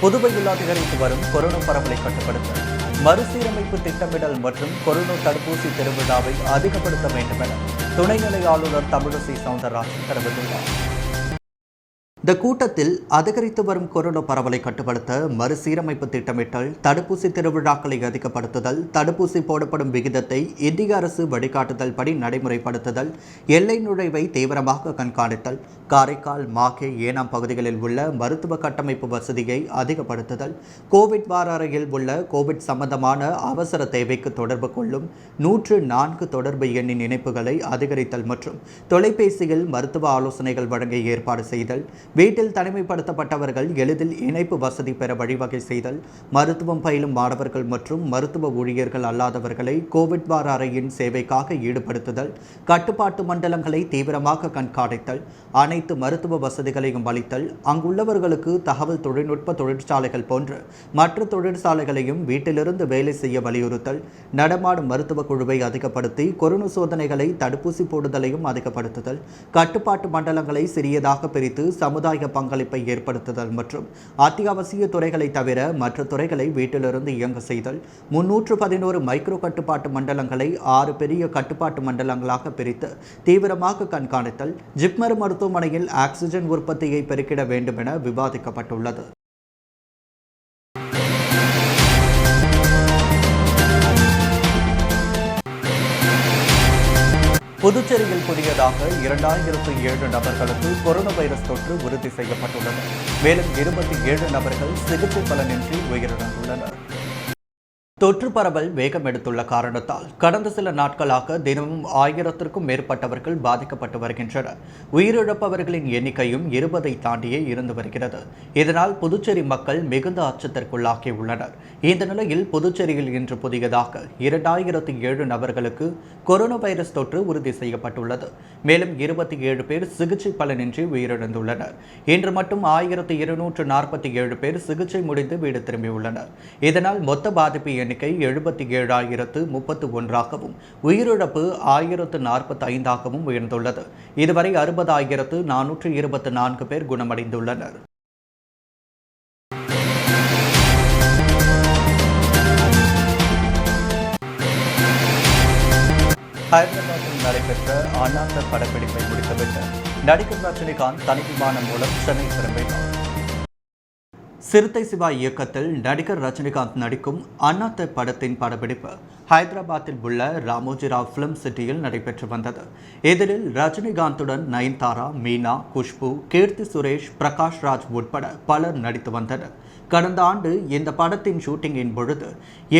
புதுவையில் அதிகரித்து வரும் கொரோனா பரவலை கட்டுப்படுத்த மறுசீரமைப்பு திட்டமிடல் மற்றும் கொரோனா தடுப்பூசி திருவிழாவை அதிகப்படுத்த வேண்டும் என துணைநிலை ஆளுநர் தமிழிசை சவுந்தரராஜன் தெரிவித்துள்ளார். இந்த கூட்டத்தில் அதிகரித்து வரும் கொரோனா பரவலை கட்டுப்படுத்த மறுசீரமைப்பு திட்டமிட்டல், தடுப்பூசி திருவிழாக்களை அதிகப்படுத்துதல், தடுப்பூசி போடப்படும் விகிதத்தை இந்திய அரசு வழிகாட்டுதல் படி நடைமுறைப்படுத்துதல், எல்லை நுழைவை தீவிரமாக கண்காணித்தல், காரைக்கால், மாஹே, ஏனாம் பகுதிகளில் உள்ள மருத்துவ கட்டமைப்பு வசதியை அதிகப்படுத்துதல், கோவிட் வார அறையில் உள்ள கோவிட் சம்பந்தமான அவசர தேவைக்கு தொடர்பு கொள்ளும் 104 தொடர்பு எண்ணின் இணைப்புகளை அதிகரித்தல் மற்றும் தொலைபேசியில் மருத்துவ ஆலோசனைகள் வழங்க ஏற்பாடு செய்தல், வீட்டில் தனிமைப்படுத்தப்பட்டவர்கள் எளிதில் இணைப்பு வசதி பெற வழிவகை செய்தல், மருத்துவம் பயிலும் மாணவர்கள் மற்றும் மருத்துவ ஊழியர்கள் அல்லாதவர்களை கோவிட் வார அறையின் சேவைக்காக ஈடுபடுத்துதல், கட்டுப்பாட்டு மண்டலங்களை தீவிரமாக கண்காணித்தல், அனைத்து மருத்துவ வசதிகளையும் அளித்தல், அங்குள்ளவர்களுக்கு தகவல் தொழில்நுட்ப தொழிற்சாலைகள் போன்ற மற்ற தொழிற்சாலைகளையும் வீட்டிலிருந்து வேலை செய்ய வலியுறுத்தல், நடமாடும் மருத்துவ குழுவை அதிகப்படுத்தி கொரோனா சோதனைகளை தடுப்பூசி போடுதலையும் அதிகப்படுத்துதல், கட்டுப்பாட்டு மண்டலங்களை சிறியதாக பிரித்து சமுதாய பங்களிப்பை ஏற்படுத்துதல் மற்றும் அத்தியாவசிய துறைகளை தவிர மற்ற துறைகளை வீட்டிலிருந்து இயங்க செய்தல், 311 மைக்ரோ கட்டுப்பாட்டு மண்டலங்களை 6 பெரிய கட்டுப்பாட்டு மண்டலங்களாக பிரித்து தீவிரமாக கண்காணித்தல், ஜிப்மர் மருத்துவமனையில் ஆக்சிஜன் உற்பத்தியை பெருக்கிட வேண்டும் என விவாதிக்கப்பட்டுள்ளது. புதுச்சேரியில் புதியதாக 2007 நபர்களுக்கு கொரோனா வைரஸ் தொற்று உறுதி செய்யப்பட்டுள்ளது. மேலும் 27 நபர்கள் சிகிச்சை பலனின்றி உயிரிழந்துள்ளனர். தொற்று பரவல் வேகம் எடுத்துள்ள காரணத்தால் கடந்த சில நாட்களாக தினமும் 1000க்கும் மேற்பட்டவர்கள் பாதிக்கப்பட்டு வருகின்றனர். உயிரிழப்பவர்களின் எண்ணிக்கையும் 20ஐ தாண்டியே இருந்து வருகிறது. இதனால் புதுச்சேரி மக்கள் மிகுந்த அச்சத்திற்குள்ளாகியுள்ளனர். இந்த நிலையில் புதுச்சேரியில் இன்று புதியதாக 2007 நபர்களுக்கு கொரோனா வைரஸ் தொற்று உறுதி செய்யப்பட்டுள்ளது. மேலும் 27 பேர் சிகிச்சை பலனின்றி உயிரிழந்துள்ளனர். இன்று மட்டும் 1247 பேர் சிகிச்சை முடிந்து வீடு திரும்பியுள்ளனர். இதனால் மொத்த பாதிப்பு எண்ணிக்கை 77,031ஆகவும் உயிரிழப்பு 1045ஆகவும் உயர்ந்துள்ளது. இதுவரை 60,424 பேர் குணமடைந்துள்ளனர். ஹைதராபாத்தில் நடைபெற்ற அண்ணாத்த படப்பிடிப்பை முடித்துவிட்டு நடிகர் ரஜினிகாந்த் தனி விமானம் மூலம் சென்னை திரும்பினார். சிறுத்தை சிவா இயக்கத்தில் நடிகர் ரஜினிகாந்த் நடிக்கும் அண்ணாத்த படத்தின் படப்பிடிப்பு ஹைதராபாத்தில் உள்ள ராமோஜிராவ் பிலிம் சிட்டியில் நடைபெற்று வந்தது. இதில் ரஜினிகாந்துடன் நயன்தாரா, மீனா, குஷ்பு, கீர்த்தி சுரேஷ், பிரகாஷ் ராஜ் உட்பட பலர் நடித்து வந்தனர். கடந்த ஆண்டு இந்த படத்தின் ஷூட்டிங்கின் பொழுது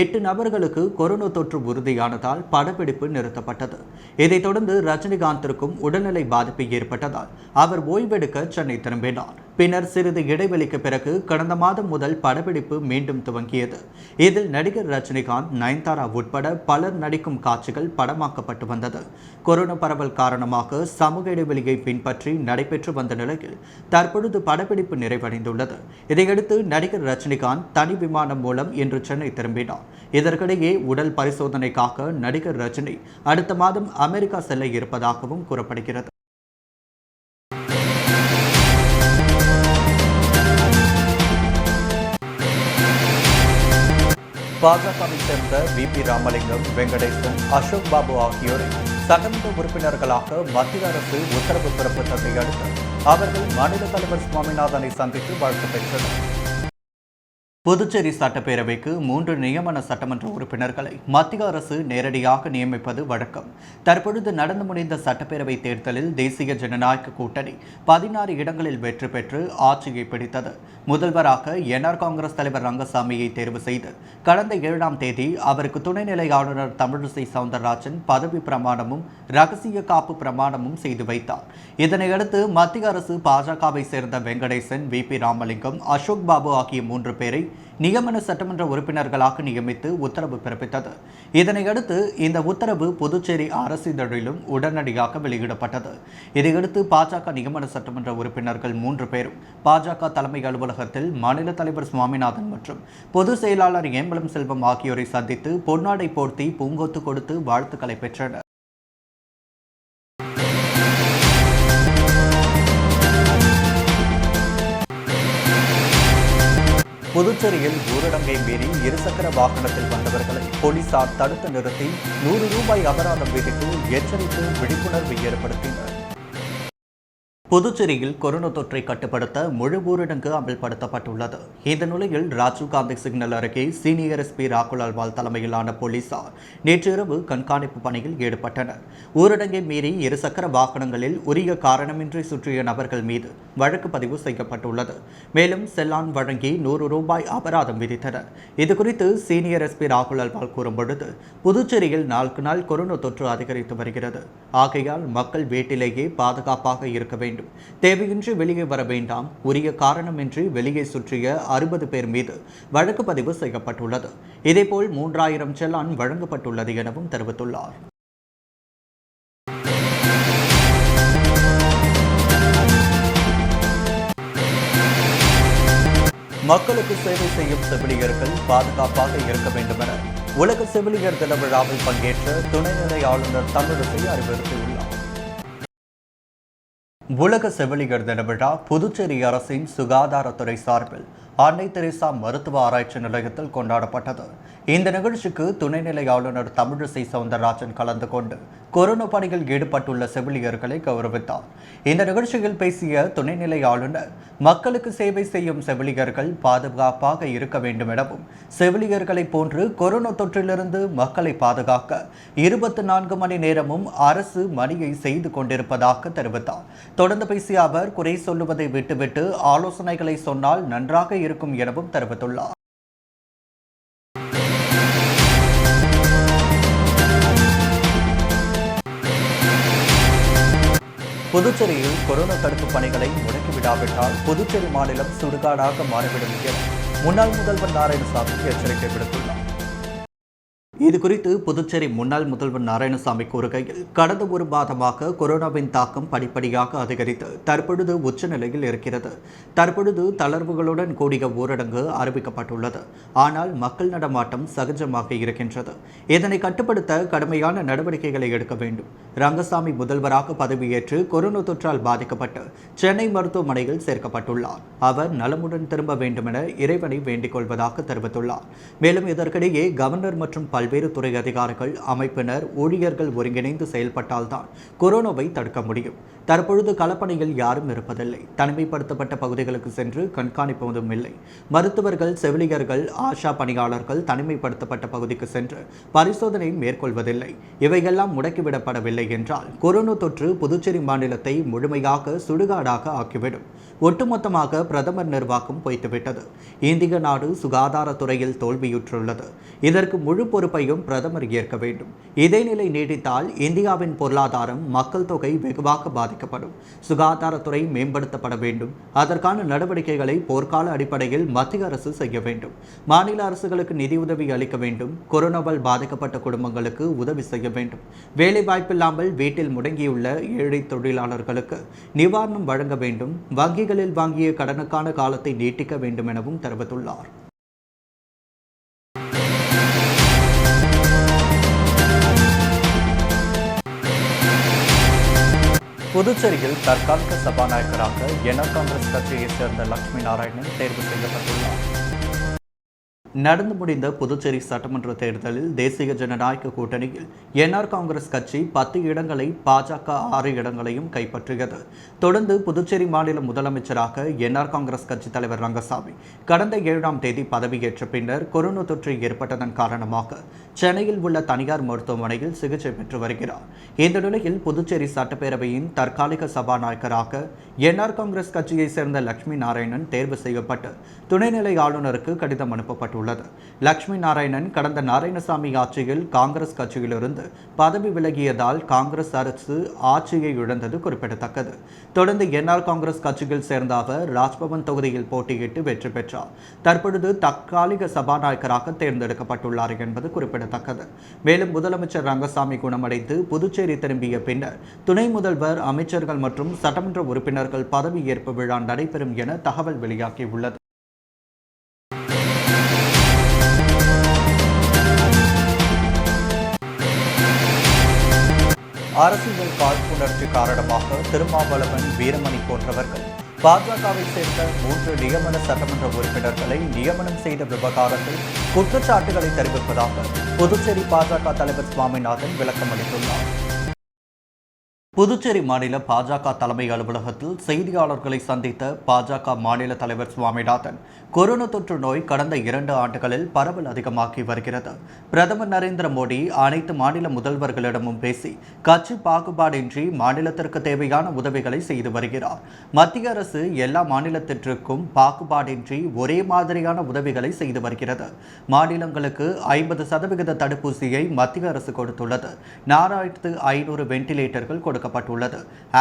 8 நபர்களுக்கு கொரோனா தொற்று உறுதியானதால் படப்பிடிப்பு நிறுத்தப்பட்டது. இதைத் தொடர்ந்து ரஜினிகாந்திற்கும் உடல்நிலை பாதிப்பு ஏற்பட்டதால் அவர் ஓய்வெடுக்க சென்னை திரும்பினார். பின்னர் சிறிது இடைவெளிக்கு பிறகு கடந்த மாதம் முதல் படப்பிடிப்பு மீண்டும் துவங்கியது. இதில் நடிகர் ரஜினிகாந்த், நயன்தாரா உட்பட பலர் நடிக்கும் காட்சிகள் படமாக்கப்பட்டு வந்தது. கொரோனா பரவல் காரணமாக சமூக இடைவெளியை பின்பற்றி நடைபெற்று வந்த நிலையில் தற்பொழுது படப்பிடிப்பு நிறைவடைந்துள்ளது. இதையடுத்து நடிகர் ரஜினிகாந்த் தனி விமானம் மூலம் இன்று சென்னை திரும்பினார். இதற்கிடையே உடல் பரிசோதனைக்காக நடிகர் ரஜினி அடுத்த மாதம் அமெரிக்கா செல்ல இருப்பதாகவும் கூறப்படுகிறது. பாஜகவை சேர்ந்த VP ராமலிங்கம், வெங்கடேசன், அசோக் பாபு ஆகியோரை சட்டமன்ற உறுப்பினர்களாக மத்திய அரசு உத்தரவு பிறப்பித்ததை அடுத்து அவர்கள் மாநில தலைவர் சுவாமிநாதனை சந்தித்து வாழ்த்து பெற்றனர். புதுச்சேரி சட்டப்பேரவைக்கு 3 நியமன சட்டமன்ற உறுப்பினர்களை மத்திய அரசு நேரடியாக நியமிப்பது வழக்கம். தற்பொழுது நடந்து முடிந்த சட்டப்பேரவை தேர்தலில் தேசிய ஜனநாயக கூட்டணி 16 இடங்களில் வெற்றி பெற்று ஆட்சியை பிடித்தது. முதல்வராக NR காங்கிரஸ் தலைவர் ரங்கசாமியை தேர்வு செய்து கடந்த 7ஆம் தேதி அவருக்கு துணைநிலை ஆளுநர் தமிழிசை சவுந்தரராஜன் பதவி பிரமாணமும் ரகசிய காப்பு பிரமாணமும் செய்து வைத்தார். இதனையடுத்து மத்திய அரசு பாஜகவை சேர்ந்த வெங்கடேசன், VP ராமலிங்கம், அசோக் பாபு ஆகிய 3 பேரை நியமன சட்டமன்ற உறுப்பினர்களாக நியமித்து உத்தரவு பிறப்பித்தது. இதனையடுத்து இந்த உத்தரவு புதுச்சேரி அரசிதழிலும் உடனடியாக வெளியிடப்பட்டது. இதையடுத்து பாஜக நியமன சட்டமன்ற உறுப்பினர்கள் 3 பேரும் பாஜக தலைமை அலுவலகத்தில் மாநில தலைவர் சுவாமிநாதன் மற்றும் பொதுச் செயலாளர் ஏம்பலம் செல்வம் ஆகியோரை சந்தித்து பொன்னாடை போர்த்தி பூங்கொத்து கொடுத்து வாழ்த்துக்களை பெற்றனர். புதுச்சேரியில் ஊரடங்கை மீறி இருசக்கர வாகனத்தில் வந்தவர்களை போலீசார் தடுத்து நிறுத்தி ₹100 அபராதம் விதித்து எச்சரித்து விழிப்புணர்வு ஏற்படுத்தினர். புதுச்சேரியில் கொரோனா தொற்றை கட்டுப்படுத்த முழு ஊரடங்கு அமல்படுத்தப்பட்டுள்ளது. இந்த நிலையில் ராஜீவ்காந்தி சிக்னல் அருகே சீனியர் எஸ்பி ராகுல் அல்வால் தலைமையிலான போலீசார் நேற்றிரவு கண்காணிப்பு பணியில் ஈடுபட்டனர். ஊரடங்கை மீறி இருசக்கர வாகனங்களில் உரிய காரணமின்றி சுற்றிய நபர்கள் மீது வழக்கு பதிவு செய்யப்பட்டுள்ளது. மேலும் செல்லான் வழங்கி ₹100 அபராதம் விதித்தனர். இதுகுறித்து சீனியர் எஸ்பி ராகுல் அல்வால் கூறும்பொழுது, புதுச்சேரியில் நாளுக்கு நாள் கொரோனா தொற்று அதிகரித்து வருகிறது. ஆகையால் மக்கள் வீட்டிலேயே பாதுகாப்பாக இருக்க வேண்டும். தேவையின்றி வெளியே வர வேண்டாம். உரிய காரணமின்றி வெளியே சுற்றிய 60 பேர் மீது வழக்கு பதிவு செய்யப்பட்டுள்ளது. இதேபோல் 3000 செல்லான் வழங்கப்பட்டுள்ளது எனவும் தெரிவித்துள்ளார். மக்களுக்கு சேவை செய்யும் செவிலியர்கள் பாதுகாப்பாக இருக்க வேண்டும் என உலக செவிலியர் தின விழாவில் பங்கேற்ற துணைநிலை ஆளுநர் தமிழிசை அறிவுறுத்தியுள்ளார். உலக செவிலியர் தின விழா புதுச்சேரி அரசின் சுகாதாரத்துறை சார்பில் அன்னை தெரேசா மருத்துவ ஆராய்ச்சி நிலையத்தில் கொண்டாடப்பட்டது. இந்த நிகழ்ச்சிக்கு துணைநிலை ஆளுநர் தமிழிசை சவுந்தரராஜன் கலந்து கொண்டு கொரோனா பணியில் ஈடுபட்டுள்ள செவிலியர்களை கௌரவித்தார். இந்த நிகழ்ச்சியில் பேசிய துணைநிலை ஆளுநர், மக்களுக்கு சேவை செய்யும் செவிலியர்கள் பாதுகாப்பாக இருக்க வேண்டும் எனவும், செவிலியர்களை போன்று கொரோனா தொற்றிலிருந்து மக்களை பாதுகாக்க 24 மணி நேரமும் அரசு பணியை செய்து கொண்டிருப்பதாக தெரிவித்தார். தொடர்ந்து பேசிய அவர், குறை சொல்லுவதை விட்டுவிட்டு ஆலோசனைகளை சொன்னால் நன்றாக இருக்கும் எனவும் தெரிவித்துள்ளார். புதுச்சேரியில் கொரோனா தடுப்பு பணிகளை முடக்கிவிடாவிட்டால் புதுச்சேரி மாநிலம் சுடுகாடாக மாறிவிடும் என முன்னாள் முதல்வர் நாராயணசாமி எச்சரிக்கை விடுத்துள்ளார். இதுகுறித்து புதுச்சேரி முன்னாள் முதல்வர் நாராயணசாமி கூறுகையில், கடந்த ஒரு மாதமாக கொரோனாவின் தாக்கம் படிப்படியாக அதிகரித்து தற்பொழுது உச்சநிலையில் இருக்கிறது. தற்பொழுது தளர்வுகளுடன் கூடிய ஊரடங்கு அறிவிக்கப்பட்டுள்ளது. ஆனால் மக்கள் நடமாட்டம் சகஜமாக இருக்கின்றது. இதனை கட்டுப்படுத்த கடுமையான நடவடிக்கைகளை எடுக்க வேண்டும். ரங்கசாமி முதல்வராக பதவியேற்று கொரோனா தொற்றால் பாதிக்கப்பட்டு சென்னை மருத்துவமனையில் சேர்க்கப்பட்டுள்ளார். அவர் நலமுடன் திரும்ப வேண்டும் என இறைவனை வேண்டிக் கொள்வதாக தெரிவித்துள்ளார். மேலும் இதற்கிடையே கவர்னர் மற்றும் பல்வேறு துறை அதிகாரிகள், அமைப்பினர், ஊழியர்கள் ஒருங்கிணைந்து செயல்பட்டால்தான் கொரோனாவை தடுக்க முடியும். தற்பொழுது களப்பணியில் யாரும் இருப்பதில்லை. தனிமைப்படுத்தப்பட்ட பகுதிகளுக்கு சென்று கண்காணிப்பதும் இல்லை. மருத்துவர்கள், செவிலியர்கள், ஆஷா பணியாளர்கள் தனிமைப்படுத்தப்பட்ட பகுதிக்கு சென்று பரிசோதனை மேற்கொள்வதில்லை. இவையெல்லாம் முடக்கிவிடப்படவில்லை என்றால் கொரோனா தொற்று புதுச்சேரி மாநிலத்தை முழுமையாக சுடுகாடாக ஆக்கிவிடும். ஒட்டுமொத்தமாக பிரதமர் நிர்வாகம் பொய்த்துவிட்டது. இந்திய நாடு சுகாதாரத்துறையில் தோல்வியுற்றுள்ளது. இதற்கு முழு பொறுப்பையும் பிரதமர் ஏற்க வேண்டும். இதே நிலை நீடித்தால் இந்தியாவின் பொருளாதாரம், மக்கள் தொகை வெகுவாக பாதிக்கப்படும். சுகாதாரத்துறை மேம்படுத்தப்பட வேண்டும். அதற்கான நடவடிக்கைகளை போர்க்கால அடிப்படையில் மத்திய அரசு செய்ய வேண்டும். மாநில அரசுகளுக்கு நிதியுதவி அளிக்க வேண்டும். கொரோனாவால் பாதிக்கப்பட்ட குடும்பங்களுக்கு உதவி செய்ய வேண்டும். வேலைவாய்ப்பில்லாமல் வீட்டில் முடங்கியுள்ள ஏழை தொழிலாளர்களுக்கு நிவாரணம் வழங்க வேண்டும். வங்கிகளில் வாங்கிய கடனுக்கான காலத்தை நீட்டிக்க வேண்டும் எனவும் தெரிவித்துள்ளார். புதுச்சேரியில் தற்காலிக சபாநாயகராக என்ஆர் காங்கிரஸ் கட்சியைச் சேர்ந்த லட்சுமி நாராயணன் தேர்வு செய்யப்பட்டுள்ளார். நடந்து முடிந்த புதுச்சேரி சட்டமன்ற தேர்தலில் தேசிய ஜனநாயக கூட்டணியில் என்ஆர் காங்கிரஸ் கட்சி 10 இடங்களை, பாஜக 6 இடங்களையும் கைப்பற்றியது. தொடர்ந்து புதுச்சேரி மாநில முதலமைச்சராக என்ஆர் காங்கிரஸ் கட்சி தலைவர் ரங்கசாமி கடந்த 7ஆம் தேதி பதவியேற்ற பின்னர் கொரோனா தொற்று ஏற்பட்டதன் காரணமாக சென்னையில் உள்ள தனியார் மருத்துவமனையில் சிகிச்சை பெற்று வருகிறார். இந்த நிலையில் புதுச்சேரி சட்டப்பேரவையின் தற்காலிக சபாநாயகராக என்ஆர் காங்கிரஸ் கட்சியைச் சேர்ந்த லட்சுமி நாராயணன் தேர்வு செய்யப்பட்டு துணைநிலை ஆளுநருக்கு கடிதம் அனுப்பப்பட்டுள்ளது. லட்சுமி நாராயணன் கடந்த நாராயணசாமி ஆட்சியில் காங்கிரஸ் கட்சியிலிருந்து பதவி விலகியதால் காங்கிரஸ் அரசு ஆட்சியை இழந்தது குறிப்பிடத்தக்கது. தொடர்ந்து என்ஆர் காங்கிரஸ் கட்சியில் சேர்ந்த அவர் ராஜ்பவன் தொகுதியில் போட்டியிட்டு வெற்றி பெற்றார். தற்பொழுது தற்காலிக சபாநாயகராக தேர்ந்தெடுக்கப்பட்டுள்ளார் என்பது குறிப்பிடத்தக்கது. மேலும் முதலமைச்சர் ரங்கசாமி குணமடைந்து புதுச்சேரி திரும்பிய பின்னர் துணை முதல்வர், அமைச்சர்கள் மற்றும் சட்டமன்ற உறுப்பினர்கள் பதவியேற்பு விழா நடைபெறும் என தகவல் வெளியாகியுள்ளது. அரசியல் காழ்ப்புணர்ச்சி காரணமாக திருமாவளவன், வீரமணி போன்றவர்கள் பாஜகவை சேர்ந்த 3 நியமன சட்டமன்ற உறுப்பினர்களை நியமனம் செய்த விவகாரத்தில் குற்றச்சாட்டுகளை தெரிவிப்பதாக புதுச்சேரி பாஜக தலைவர் சுவாமிநாதன் விளக்கம் அளித்துள்ளார். புதுச்சேரி மாநில பாஜக தலைமை அலுவலகத்தில் செய்தியாளர்களை சந்தித்த பாஜக மாநில தலைவர் சுவாமிநாதன், கொரோனா தொற்று நோய் கடந்த 2 ஆண்டுகளில் பரவல் அதிகமாகி வருகிறது. பிரதமர் நரேந்திர மோடி அனைத்து மாநில முதல்வர்களிடமும் பேசி கட்சி பாகுபாடின்றி மாநிலத்திற்கு தேவையான உதவிகளை செய்து வருகிறார். மத்திய அரசு எல்லா மாநிலத்திற்கும் பாகுபாடின்றி ஒரே மாதிரியான உதவிகளை செய்து வருகிறது. மாநிலங்களுக்கு 50% தடுப்பூசியை மத்திய அரசு கொடுத்துள்ளது. 4500 வெண்டிலேட்டர்கள் கொடுக்கப்பட்டுள்ளது.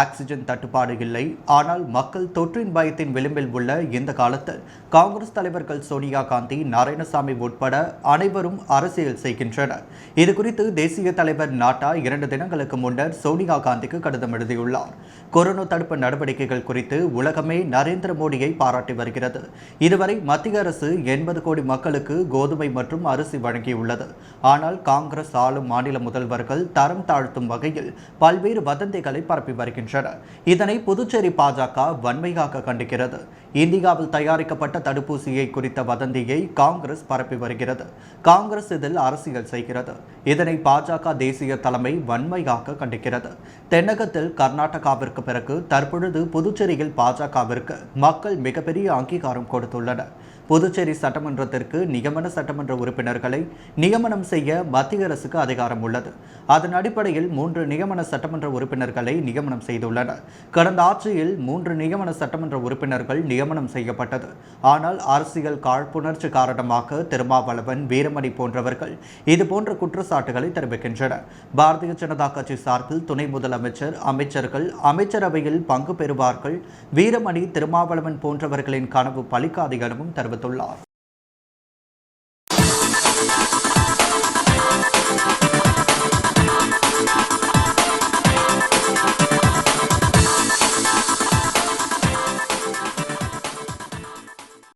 ஆக்சிஜன் தட்டுப்பாடு இல்லை. ஆனால் மக்கள் தொற்றின் பயத்தின் விளிம்பில் உள்ள இந்த காலத்தில் காங்கிரஸ் தலைவர்கள் சோனியா காந்தி, நாராயணசாமி உட்பட அனைவரும் அரசியல் செய்கின்றனர். இதுகுறித்து தேசிய தலைவர் நாட்டா 2 தினங்களுக்கு முன்னர் சோனியா காந்திக்கு கடிதம் எழுதியுள்ளார். கொரோனா தடுப்பு நடவடிக்கைகள் குறித்து உலகமே நரேந்திர மோடியை பாராட்டி வருகிறது. இதுவரை மத்திய அரசு 80 கோடி மக்களுக்கு கோதுமை மற்றும் அரிசி வழங்கியுள்ளது. ஆனால் காங்கிரஸ் ஆளும் மாநில முதல்வர்கள் தரம் தாழ்த்தும் வகையில் பல்வேறு வதந்திகளை பரப்பி வருகின்றனர். இதனை புதுச்சேரி பாஜக வன்மையாக கண்டிக்கிறது. இந்தியாவில் தயாரிக்கப்பட்ட தடுப்பூசியை குறித்த வதந்தியை காங்கிரஸ் பரப்பி வருகிறது. காங்கிரஸ் இதில் அரசியல் செய்கிறது. இதனை பாஜக தேசிய தலைமை வன்மையாக கண்டிக்கிறது. தென்னகத்தில் கர்நாடகாவிற்கு பிறகு தற்பொழுது புதுச்சேரியில் பாஜகவிற்கு மக்கள் மிகப்பெரிய அங்கீகாரம் கொடுத்துள்ளனர். புதுச்சேரி சட்டமன்றத்திற்கு நியமன சட்டமன்ற உறுப்பினர்களை நியமனம் செய்ய மத்திய அரசுக்கு அதிகாரம் உள்ளது. அதன் அடிப்படையில் 3 நியமன சட்டமன்ற உறுப்பினர்களை நியமனம் செய்துள்ளனர். கடந்த ஆட்சியில் 3 நியமன சட்டமன்ற உறுப்பினர்கள் நியமனம் செய்யப்பட்டது. ஆனால் அரசியல் காழ்ப்புணர்ச்சி காரணமாக திருமாவளவன், வீரமணி போன்றவர்கள் இதுபோன்ற குற்றச்சாட்டுகளை தெரிவிக்கின்றனர். பாரதிய ஜனதா கட்சி சார்பில் துணை முதலமைச்சர், அமைச்சர்கள் அமைச்சரவையில் பங்கு பெறுவார்கள். வீரமணி, திருமாவளவன் போன்றவர்களின் கனவு பலிக்காது எனவும் தெரிவித்துள்ளார்.